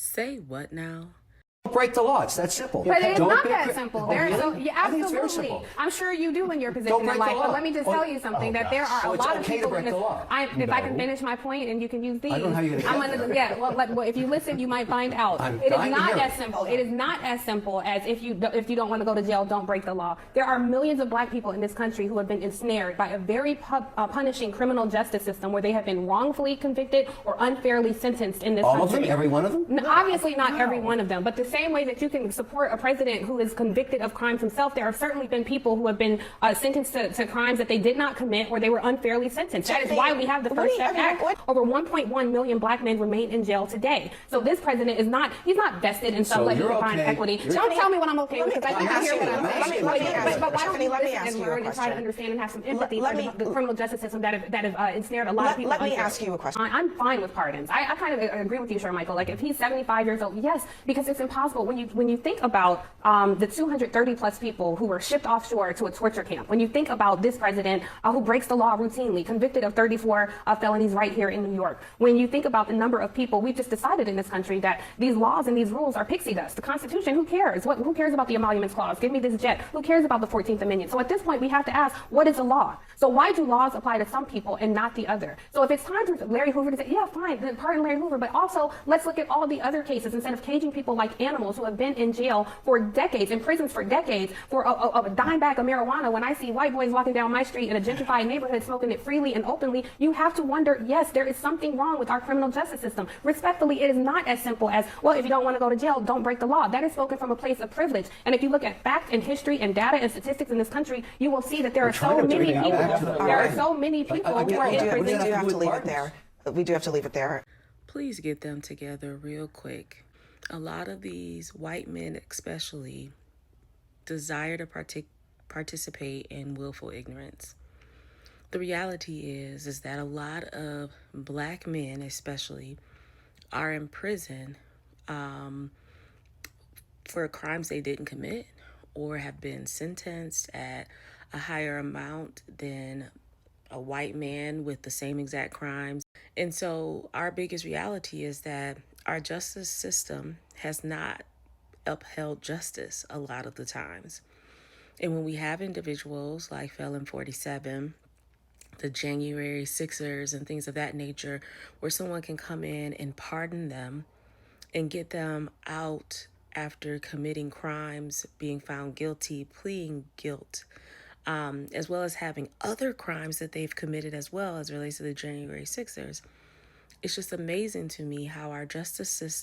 Say what now? Break the law. It's that simple. But it's Don't not be that simple. Oh, There's really? yeah, I think it's very absolutely. simple. I'm sure you do in your Don't position in break the life. law. But let me just tell you something, that there are So a it's lot of okay to people break in this. the law? If I can No. finish my point and you can use these. I don't know how you're gonna get there. Yeah, well, if you listen, you might find out. I'm It is dying to not hear as it. simple. It is not as simple as if you don't want to go to jail, don't break the law. There are millions of black people in this country who have been ensnared by a very punishing criminal justice system where they have been wrongfully convicted or unfairly sentenced in this All country. of them? Every one of them? No, obviously not every one of them, but the same way that you can support a president who is convicted of crimes himself, there have certainly been people who have been sentenced to crimes that they did not commit or they were unfairly sentenced. That is why we have the First Step Act. Over 1.1 million black men remain in jail today. So this president is not, he's not vested in some So level you're of defined okay. equity. You're- Don't tell me what I'm okay with, because I think I hear what I'm saying. Let me ask you. But why don't Tiffany, you let me listen ask and you a learn and try to question. understand and have some empathy Let for me- the criminal justice system that have ensnared a lot of people. Let me unfairly. ask you a question. I'm fine with pardons. I kind of agree with you, Michael. Like if he's 75 years old, yes, because it's impossible. When you think about the 230 plus people who were shipped offshore to a torture camp, when you think about this president who breaks the law routinely, convicted of 34 felonies right here in New York, when you think about the number of people, we've just decided in this country that these laws and these rules are pixie dust. The Constitution, who cares? Who cares about the emoluments clause? Give me this jet. Who cares about the 14th Amendment? So at this point, we have to ask, what is the law? So why do laws apply to some people and not the other? So if it's time for Larry Hoover to say, yeah, fine, then pardon Larry Hoover, but also let's look at all the other cases instead of caging people like animals who have been in jail for decades, in prisons for decades, for a dime bag of marijuana. When I see white boys walking down my street in a gentrified neighborhood smoking it freely and openly, you have to wonder, yes, there is something wrong with our criminal justice system. Respectfully, it is not as simple as, well, if you don't want to go to jail, don't break the law. That is spoken from a place of privilege. And if you look at fact and history and data and statistics in this country, you will see that there are so many people. There are so many people who are in We prison. do have to leave it there. We do have to leave it there. Please get them together real quick. A lot of these white men especially desire to participate in willful ignorance. The reality is that a lot of black men especially are in prison for crimes they didn't commit or have been sentenced at a higher amount than a white man with the same exact crimes. And so our biggest reality is that our justice system has not upheld justice a lot of the times. And when we have individuals like Felon 47, the January Sixers and things of that nature, where someone can come in and pardon them and get them out after committing crimes, being found guilty, pleading guilt, as well as having other crimes that they've committed as well as relates to the January Sixers. It's just amazing to me how our justice system